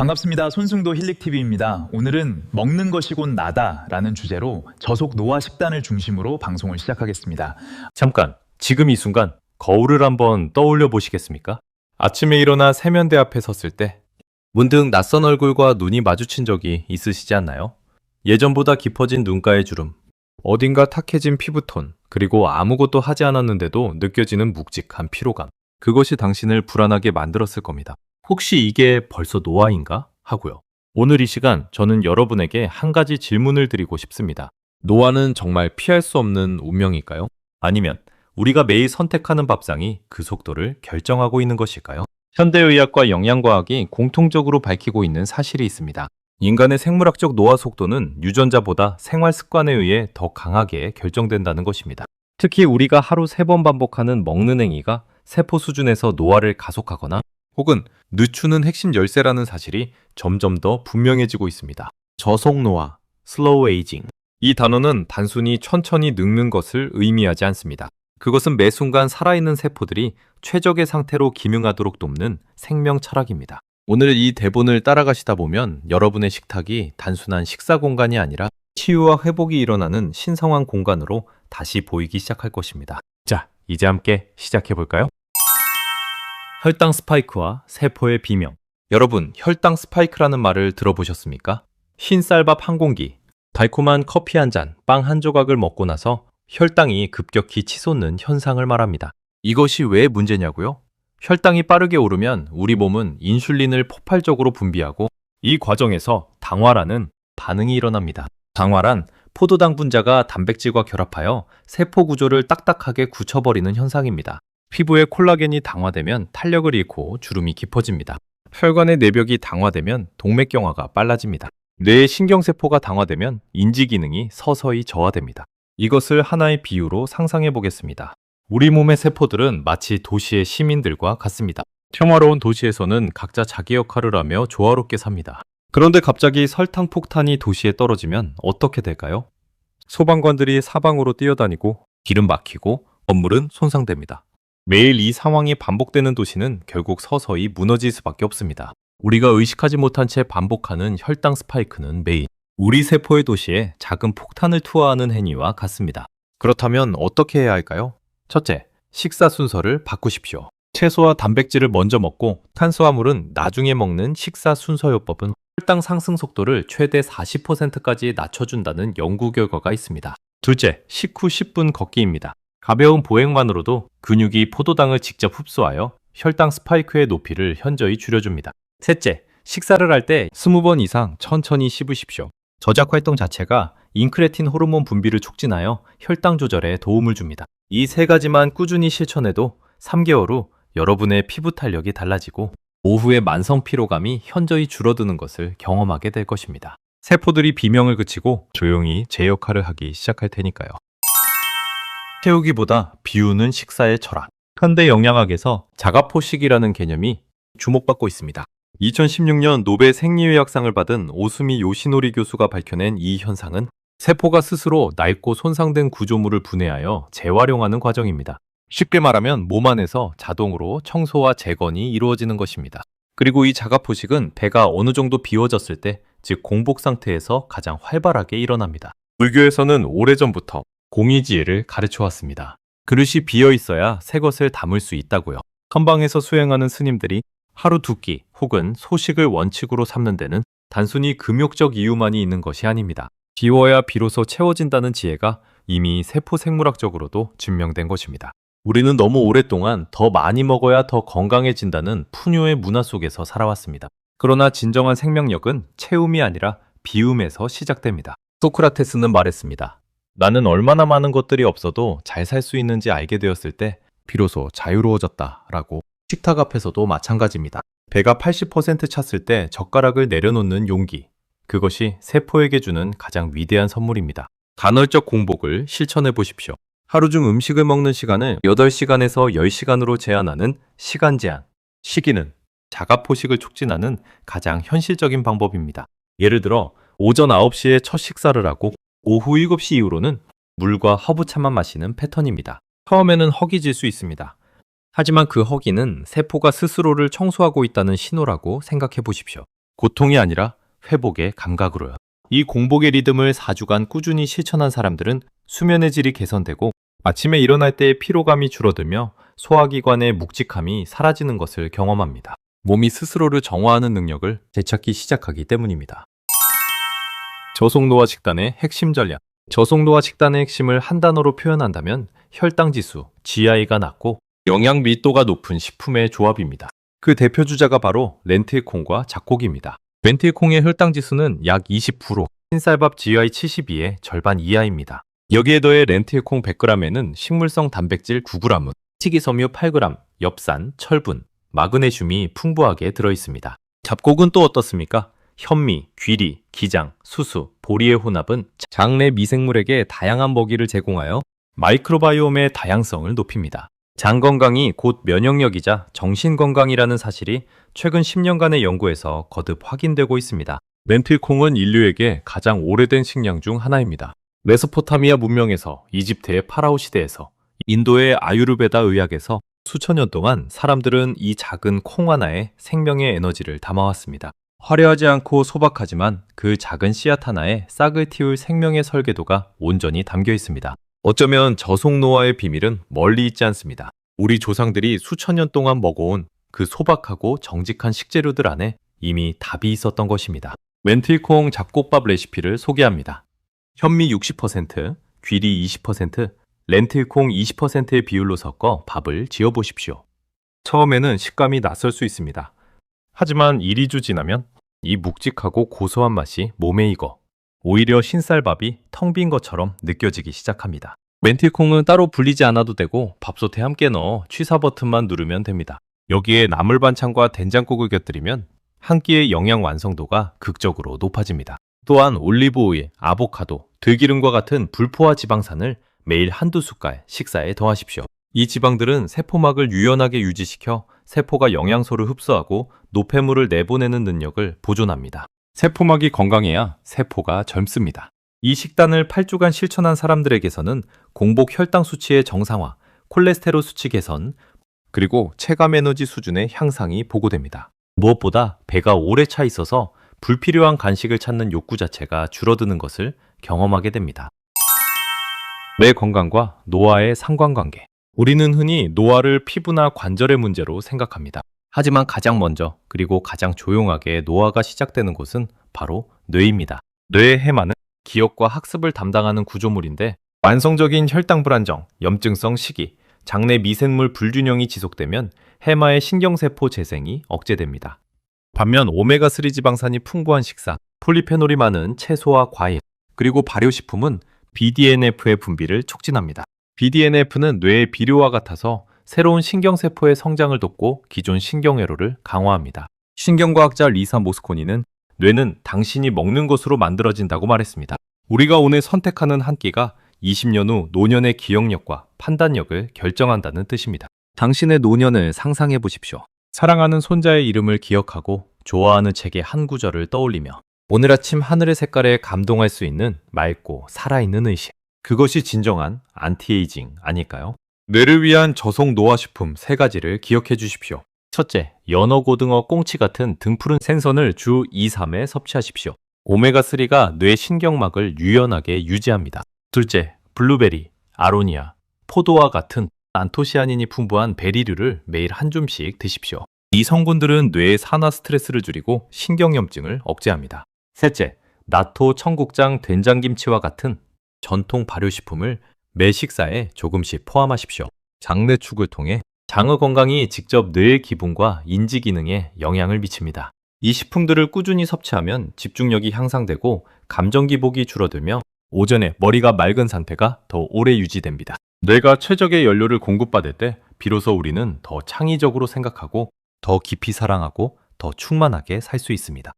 반갑습니다. 손승도 힐릭TV입니다. 오늘은 먹는 것이 곧 나다 라는 주제로 저속 노화 식단을 중심으로 방송을 시작하겠습니다. 잠깐, 지금 이 순간 거울을 한번 떠올려 보시겠습니까? 아침에 일어나 세면대 앞에 섰을 때 문득 낯선 얼굴과 눈이 마주친 적이 있으시지 않나요? 예전보다 깊어진 눈가의 주름, 어딘가 탁해진 피부톤, 그리고 아무것도 하지 않았는데도 느껴지는 묵직한 피로감. 그것이 당신을 불안하게 만들었을 겁니다. 혹시 이게 벌써 노화인가? 하고요. 오늘 이 시간 저는 여러분에게 한 가지 질문을 드리고 싶습니다. 노화는 정말 피할 수 없는 운명일까요? 아니면 우리가 매일 선택하는 밥상이 그 속도를 결정하고 있는 것일까요? 현대의학과 영양과학이 공통적으로 밝히고 있는 사실이 있습니다. 인간의 생물학적 노화 속도는 유전자보다 생활 습관에 의해 더 강하게 결정된다는 것입니다. 특히 우리가 하루 3번 반복하는 먹는 행위가 세포 수준에서 노화를 가속하거나 혹은 늦추는 핵심 열쇠라는 사실이 점점 더 분명해지고 있습니다. 저속 노화, 슬로우 에이징. 이 단어는 단순히 천천히 늙는 것을 의미하지 않습니다. 그것은 매 순간 살아있는 세포들이 최적의 상태로 기능하도록 돕는 생명 철학입니다. 오늘 이 대본을 따라가시다 보면 여러분의 식탁이 단순한 식사 공간이 아니라 치유와 회복이 일어나는 신성한 공간으로 다시 보이기 시작할 것입니다. 자, 이제 함께 시작해 볼까요? 혈당 스파이크와 세포의 비명. 여러분, 혈당 스파이크라는 말을 들어보셨습니까? 흰 쌀밥 한 공기, 달콤한 커피 한 잔, 빵 한 조각을 먹고 나서 혈당이 급격히 치솟는 현상을 말합니다. 이것이 왜 문제냐고요? 혈당이 빠르게 오르면 우리 몸은 인슐린을 폭발적으로 분비하고 이 과정에서 당화라는 반응이 일어납니다. 당화란 포도당 분자가 단백질과 결합하여 세포 구조를 딱딱하게 굳혀버리는 현상입니다. 피부에 콜라겐이 당화되면 탄력을 잃고 주름이 깊어집니다. 혈관의 내벽이 당화되면 동맥경화가 빨라집니다. 뇌의 신경세포가 당화되면 인지 기능이 서서히 저하됩니다. 이것을 하나의 비유로 상상해 보겠습니다. 우리 몸의 세포들은 마치 도시의 시민들과 같습니다. 평화로운 도시에서는 각자 자기 역할을 하며 조화롭게 삽니다. 그런데 갑자기 설탕 폭탄이 도시에 떨어지면 어떻게 될까요? 소방관들이 사방으로 뛰어다니고 길은 막히고 건물은 손상됩니다. 매일 이 상황이 반복되는 도시는 결국 서서히 무너질 수밖에 없습니다. 우리가 의식하지 못한 채 반복하는 혈당 스파이크는 매일 우리 세포의 도시에 작은 폭탄을 투하하는 행위와 같습니다. 그렇다면 어떻게 해야 할까요? 첫째, 식사 순서를 바꾸십시오. 채소와 단백질을 먼저 먹고 탄수화물은 나중에 먹는 식사 순서요법은 혈당 상승 속도를 최대 40%까지 낮춰준다는 연구 결과가 있습니다. 둘째, 식후 10분 걷기입니다. 가벼운 보행만으로도 근육이 포도당을 직접 흡수하여 혈당 스파이크의 높이를 현저히 줄여줍니다. 셋째, 식사를 할 때 20번 이상 천천히 씹으십시오. 저작 활동 자체가 인크레틴 호르몬 분비를 촉진하여 혈당 조절에 도움을 줍니다. 이 세 가지만 꾸준히 실천해도 3개월 후 여러분의 피부 탄력이 달라지고 오후의 만성 피로감이 현저히 줄어드는 것을 경험하게 될 것입니다. 세포들이 비명을 그치고 조용히 제 역할을 하기 시작할 테니까요. 채우기보다 비우는 식사의 철학. 현대 영양학에서 자가포식이라는 개념이 주목받고 있습니다. 2016년 노벨 생리의학상을 받은 오수미 요시노리 교수가 밝혀낸 이 현상은 세포가 스스로 낡고 손상된 구조물을 분해하여 재활용하는 과정입니다. 쉽게 말하면 몸 안에서 자동으로 청소와 재건이 이루어지는 것입니다. 그리고 이 자가포식은 배가 어느 정도 비워졌을 때, 즉 공복 상태에서 가장 활발하게 일어납니다. 불교에서는 오래전부터 공의지혜를 가르쳐 왔습니다. 그릇이 비어 있어야 새 것을 담을 수 있다고요. 선방에서 수행하는 스님들이 하루 2끼 혹은 소식을 원칙으로 삼는 데는 단순히 금욕적 이유만이 있는 것이 아닙니다. 비워야 비로소 채워진다는 지혜가 이미 세포 생물학적으로도 증명된 것입니다. 우리는 너무 오랫동안 더 많이 먹어야 더 건강해진다는 푸뇨의 문화 속에서 살아왔습니다. 그러나 진정한 생명력은 채움이 아니라 비움에서 시작됩니다. 소크라테스는 말했습니다. 나는 얼마나 많은 것들이 없어도 잘 살 수 있는지 알게 되었을 때 비로소 자유로워졌다 라고. 식탁 앞에서도 마찬가지입니다. 배가 80% 찼을 때 젓가락을 내려놓는 용기. 그것이 세포에게 주는 가장 위대한 선물입니다. 간헐적 공복을 실천해 보십시오. 하루 중 음식을 먹는 시간을 8시간에서 10시간으로 제한하는 시간 제한. 시기는 자가포식을 촉진하는 가장 현실적인 방법입니다. 예를 들어 오전 9시에 첫 식사를 하고 오후 7시 이후로는 물과 허브차만 마시는 패턴입니다. 처음에는 허기질 수 있습니다. 하지만 그 허기는 세포가 스스로를 청소하고 있다는 신호라고 생각해 보십시오. 고통이 아니라 회복의 감각으로요. 이 공복의 리듬을 4주간 꾸준히 실천한 사람들은 수면의 질이 개선되고 아침에 일어날 때의 피로감이 줄어들며 소화기관의 묵직함이 사라지는 것을 경험합니다. 몸이 스스로를 정화하는 능력을 되찾기 시작하기 때문입니다. 저속노화 식단의 핵심 전략. 저속노화 식단의 핵심을 한 단어로 표현한다면 혈당지수, GI가 낮고 영양 밀도가 높은 식품의 조합입니다. 그 대표 주자가 바로 렌틸콩과 잡곡입니다. 렌틸콩의 혈당지수는 약 20%, 흰쌀밥 GI 72의 절반 이하입니다. 여기에 더해 렌틸콩 100g에는 식물성 단백질 9g, 식이섬유 8g, 엽산, 철분, 마그네슘이 풍부하게 들어있습니다. 잡곡은 또 어떻습니까? 현미, 귀리, 기장, 수수, 보리의 혼합은 장내 미생물에게 다양한 먹이를 제공하여 마이크로바이옴의 다양성을 높입니다. 장 건강이 곧 면역력이자 정신 건강이라는 사실이 최근 10년간의 연구에서 거듭 확인되고 있습니다. 렌틸콩은 인류에게 가장 오래된 식량 중 하나입니다. 메소포타미아 문명에서 이집트의 파라오 시대에서 인도의 아유르베다 의학에서 수천 년 동안 사람들은 이 작은 콩 하나에 생명의 에너지를 담아왔습니다. 화려하지 않고 소박하지만 그 작은 씨앗 하나에 싹을 틔울 생명의 설계도가 온전히 담겨 있습니다. 어쩌면 저속노화의 비밀은 멀리 있지 않습니다. 우리 조상들이 수천 년 동안 먹어온 그 소박하고 정직한 식재료들 안에 이미 답이 있었던 것입니다. 렌틸콩 잡곡밥 레시피를 소개합니다. 현미 60%, 귀리 20%, 렌틸콩 20%의 비율로 섞어 밥을 지어보십시오. 처음에는 식감이 낯설 수 있습니다. 하지만 1~2주 지나면 이 묵직하고 고소한 맛이 몸에 익어 오히려 흰쌀밥이 텅 빈 것처럼 느껴지기 시작합니다. 렌틸콩은 따로 불리지 않아도 되고 밥솥에 함께 넣어 취사 버튼만 누르면 됩니다. 여기에 나물 반찬과 된장국을 곁들이면 한 끼의 영양 완성도가 극적으로 높아집니다. 또한 올리브오일, 아보카도, 들기름과 같은 불포화 지방산을 매일 한두 숟갈 식사에 더하십시오. 이 지방들은 세포막을 유연하게 유지시켜 세포가 영양소를 흡수하고 노폐물을 내보내는 능력을 보존합니다. 세포막이 건강해야 세포가 젊습니다. 이 식단을 8주간 실천한 사람들에게서는 공복 혈당 수치의 정상화, 콜레스테롤 수치 개선, 그리고 체감 에너지 수준의 향상이 보고됩니다. 무엇보다 배가 오래 차 있어서 불필요한 간식을 찾는 욕구 자체가 줄어드는 것을 경험하게 됩니다. 뇌 건강과 노화의 상관관계. 우리는 흔히 노화를 피부나 관절의 문제로 생각합니다. 하지만 가장 먼저 그리고 가장 조용하게 노화가 시작되는 곳은 바로 뇌입니다. 뇌의 해마는 기억과 학습을 담당하는 구조물인데 완성적인 혈당 불안정, 염증성 식이, 장내 미생물 불균형이 지속되면 해마의 신경세포 재생이 억제됩니다. 반면 오메가3 지방산이 풍부한 식사, 폴리페놀이 많은 채소와 과일, 그리고 발효식품은 BDNF의 분비를 촉진합니다. BDNF는 뇌의 비료와 같아서 새로운 신경세포의 성장을 돕고 기존 신경회로를 강화합니다. 신경과학자 리사 모스코니는 뇌는 당신이 먹는 것으로 만들어진다고 말했습니다. 우리가 오늘 선택하는 한 끼가 20년 후 노년의 기억력과 판단력을 결정한다는 뜻입니다. 당신의 노년을 상상해 보십시오. 사랑하는 손자의 이름을 기억하고 좋아하는 책의 한 구절을 떠올리며 오늘 아침 하늘의 색깔에 감동할 수 있는 맑고 살아있는 의식. 그것이 진정한 안티에이징 아닐까요? 뇌를 위한 저속 노화식품 3가지를 기억해 주십시오. 첫째, 연어, 고등어, 꽁치 같은 등푸른 생선을 주 2~3회 섭취하십시오. 오메가3가 뇌 신경막을 유연하게 유지합니다. 둘째, 블루베리, 아로니아, 포도와 같은 안토시아닌이 풍부한 베리류를 매일 한 줌씩 드십시오. 이 성분들은 뇌의 산화 스트레스를 줄이고 신경염증을 억제합니다. 셋째, 나토, 청국장, 된장김치와 같은 전통 발효식품을 매 식사에 조금씩 포함하십시오. 장내축을 통해 장의 건강이 직접 뇌의 기분과 인지 기능에 영향을 미칩니다. 이 식품들을 꾸준히 섭취하면 집중력이 향상되고 감정 기복이 줄어들며 오전에 머리가 맑은 상태가 더 오래 유지됩니다. 뇌가 최적의 연료를 공급받을 때 비로소 우리는 더 창의적으로 생각하고 더 깊이 사랑하고 더 충만하게 살 수 있습니다.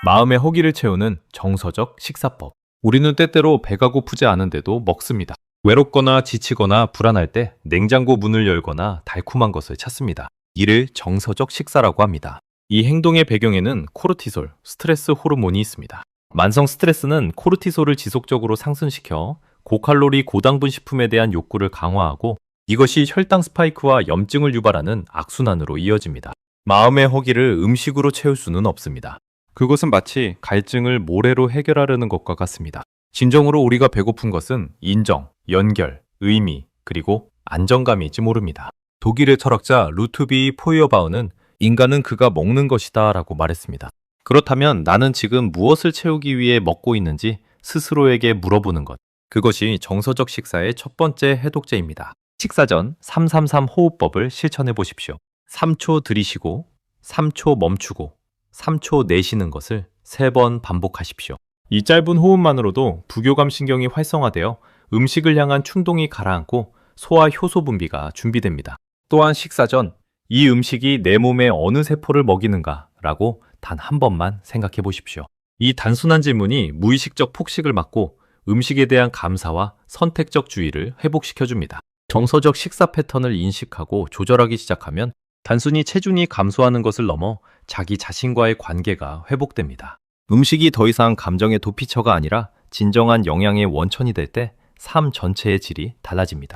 마음의 허기를 채우는 정서적 식사법. 우리는 때때로 배가 고프지 않은데도 먹습니다. 외롭거나 지치거나 불안할 때 냉장고 문을 열거나 달콤한 것을 찾습니다. 이를 정서적 식사라고 합니다. 이 행동의 배경에는 코르티솔, 스트레스 호르몬이 있습니다. 만성 스트레스는 코르티솔을 지속적으로 상승시켜 고칼로리 고당분 식품에 대한 욕구를 강화하고 이것이 혈당 스파이크와 염증을 유발하는 악순환으로 이어집니다. 마음의 허기를 음식으로 채울 수는 없습니다. 그것은 마치 갈증을 모래로 해결하려는 것과 같습니다. 진정으로 우리가 배고픈 것은 인정, 연결, 의미, 그리고 안정감일지 모릅니다. 독일의 철학자 루트비 포이어바우는 인간은 그가 먹는 것이다 라고 말했습니다. 그렇다면 나는 지금 무엇을 채우기 위해 먹고 있는지 스스로에게 물어보는 것. 그것이 정서적 식사의 첫 번째 해독제입니다. 식사 전 333 호흡법을 실천해 보십시오. 3초 들이쉬고, 3초 멈추고, 3초 내쉬는 것을 3번 반복하십시오. 이 짧은 호흡만으로도 부교감 신경이 활성화되어 음식을 향한 충동이 가라앉고 소화 효소 분비가 준비됩니다. 또한 식사 전 이 음식이 내 몸의 어느 세포를 먹이는가 라고 단 한 번만 생각해 보십시오. 이 단순한 질문이 무의식적 폭식을 막고 음식에 대한 감사와 선택적 주의를 회복시켜줍니다. 정서적 식사 패턴을 인식하고 조절하기 시작하면 단순히 체중이 감소하는 것을 넘어 자기 자신과의 관계가 회복됩니다. 음식이 더 이상 감정의 도피처가 아니라 진정한 영양의 원천이 될 때 삶 전체의 질이 달라집니다.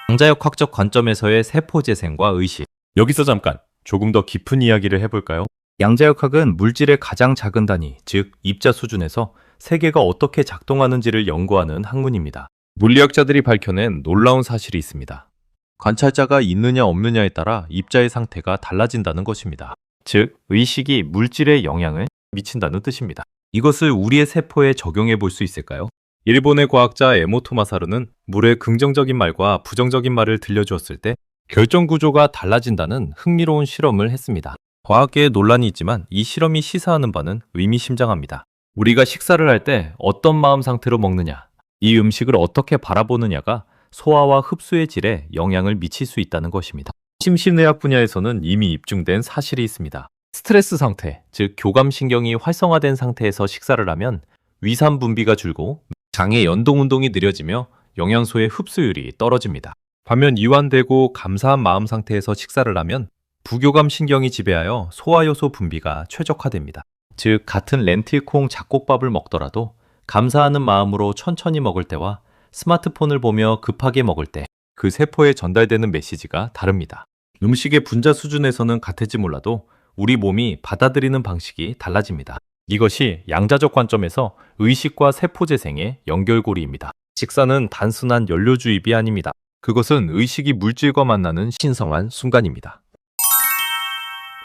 양자역학적 관점에서의 세포 재생과 의식. 여기서 잠깐 조금 더 깊은 이야기를 해볼까요? 양자역학은 물질의 가장 작은 단위, 즉 입자 수준에서 세계가 어떻게 작동하는지를 연구하는 학문입니다. 물리학자들이 밝혀낸 놀라운 사실이 있습니다. 관찰자가 있느냐 없느냐에 따라 입자의 상태가 달라진다는 것입니다. 즉, 의식이 물질에 영향을 미친다는 뜻입니다. 이것을 우리의 세포에 적용해 볼 수 있을까요? 일본의 과학자 에모토 마사루는 물의 긍정적인 말과 부정적인 말을 들려주었을 때 결정 구조가 달라진다는 흥미로운 실험을 했습니다. 과학계에 논란이 있지만 이 실험이 시사하는 바는 의미심장합니다. 우리가 식사를 할 때 어떤 마음 상태로 먹느냐, 이 음식을 어떻게 바라보느냐가 소화와 흡수의 질에 영향을 미칠 수 있다는 것입니다. 심신의학 분야에서는 이미 입증된 사실이 있습니다. 스트레스 상태, 즉 교감신경이 활성화된 상태에서 식사를 하면 위산 분비가 줄고 장의 연동 운동이 느려지며 영양소의 흡수율이 떨어집니다. 반면 이완되고 감사한 마음 상태에서 식사를 하면 부교감 신경이 지배하여 소화효소 분비가 최적화됩니다. 즉, 같은 렌틸콩 잡곡밥을 먹더라도 감사하는 마음으로 천천히 먹을 때와 스마트폰을 보며 급하게 먹을 때 그 세포에 전달되는 메시지가 다릅니다. 음식의 분자 수준에서는 같을지 몰라도 우리 몸이 받아들이는 방식이 달라집니다. 이것이 양자적 관점에서 의식과 세포 재생의 연결고리입니다. 식사는 단순한 연료 주입이 아닙니다. 그것은 의식이 물질과 만나는 신성한 순간입니다.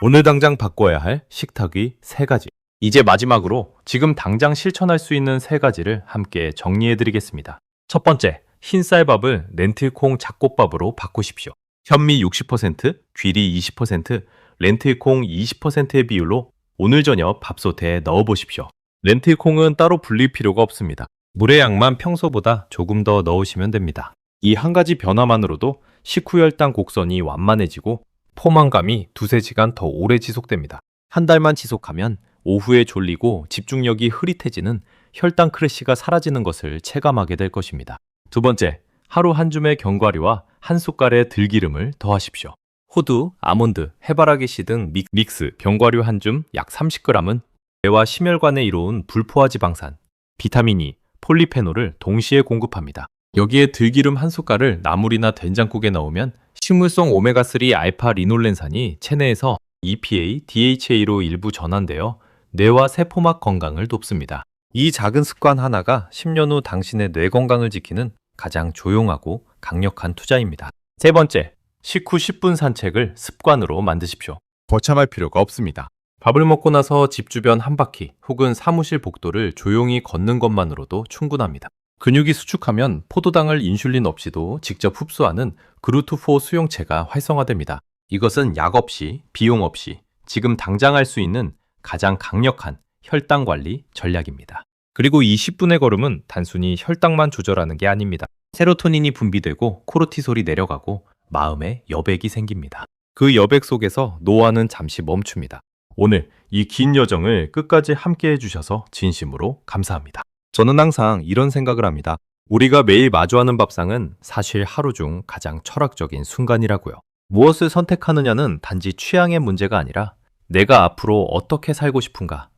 오늘 당장 바꿔야 할 식탁의 3가지. 이제 마지막으로 지금 당장 실천할 수 있는 3가지를 함께 정리해 드리겠습니다. 첫 번째, 흰쌀밥을 렌틸콩 잡곡밥으로 바꾸십시오. 현미 60%, 귀리 20%, 렌틸콩 20%의 비율로 오늘 저녁 밥솥에 넣어보십시오. 렌틸콩은 따로 불릴 필요가 없습니다. 물의 양만 평소보다 조금 더 넣으시면 됩니다. 이 한 가지 변화만으로도 식후 혈당 곡선이 완만해지고 포만감이 2-3시간 더 오래 지속됩니다. 한 달만 지속하면 오후에 졸리고 집중력이 흐릿해지는 혈당 크래시가 사라지는 것을 체감하게 될 것입니다. 두 번째, 하루 한 줌의 견과류와 한 숟갈의 들기름을 더하십시오. 호두, 아몬드, 해바라기 씨 등 믹스, 견과류 한 줌 약 30g은 뇌와 심혈관에 이로운 불포화 지방산, 비타민 E, 폴리페놀을 동시에 공급합니다. 여기에 들기름 한 숟갈을 나물이나 된장국에 넣으면 식물성 오메가3 알파 리놀렌산이 체내에서 EPA, DHA로 일부 전환되어 뇌와 세포막 건강을 돕습니다. 이 작은 습관 하나가 10년 후 당신의 뇌 건강을 지키는 가장 조용하고 강력한 투자입니다. 세 번째, 식후 10분 산책을 습관으로 만드십시오. 거참할 필요가 없습니다. 밥을 먹고 나서 집 주변 한 바퀴 혹은 사무실 복도를 조용히 걷는 것만으로도 충분합니다. 근육이 수축하면 포도당을 인슐린 없이도 직접 흡수하는 그루트4 수용체가 활성화됩니다. 이것은 약 없이, 비용 없이 지금 당장 할 수 있는 가장 강력한 혈당 관리 전략입니다. 그리고 이 10분의 걸음은 단순히 혈당만 조절하는 게 아닙니다. 세로토닌이 분비되고 코르티솔이 내려가고 마음에 여백이 생깁니다. 그 여백 속에서 노화는 잠시 멈춥니다. 오늘 이 긴 여정을 끝까지 함께 해주셔서 진심으로 감사합니다. 저는 항상 이런 생각을 합니다. 우리가 매일 마주하는 밥상은 사실 하루 중 가장 철학적인 순간이라고요. 무엇을 선택하느냐는 단지 취향의 문제가 아니라 내가 앞으로 어떻게 살고 싶은가,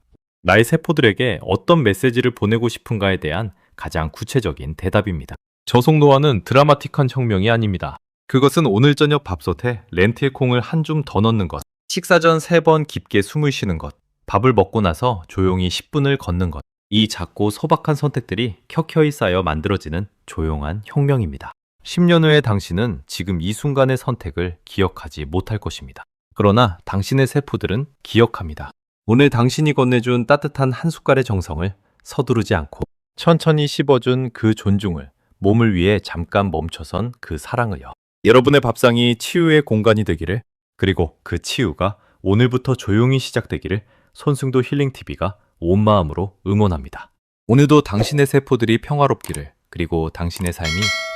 나의 세포들에게 어떤 메시지를 보내고 싶은가에 대한 가장 구체적인 대답입니다. 저속 노화는 드라마틱한 혁명이 아닙니다. 그것은 오늘 저녁 밥솥에 렌틸 콩을 한 줌 더 넣는 것, 식사 전 3번 깊게 숨을 쉬는 것, 밥을 먹고 나서 조용히 10분을 걷는 것. 이 작고 소박한 선택들이 켜켜이 쌓여 만들어지는 조용한 혁명입니다. 10년 후의 당신은 지금 이 순간의 선택을 기억하지 못할 것입니다. 그러나 당신의 세포들은 기억합니다. 오늘 당신이 건네준 따뜻한 한 숟갈의 정성을 서두르지 않고 천천히 씹어준 그 존중을, 몸을 위해 잠깐 멈춰선 그 사랑을요. 여러분의 밥상이 치유의 공간이 되기를, 그리고 그 치유가 오늘부터 조용히 시작되기를 손승도 힐링TV가 온 마음으로 응원합니다. 오늘도 당신의 세포들이 평화롭기를, 그리고 당신의 삶이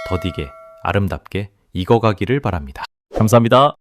더디게 아름답게 익어가기를 바랍니다. 감사합니다.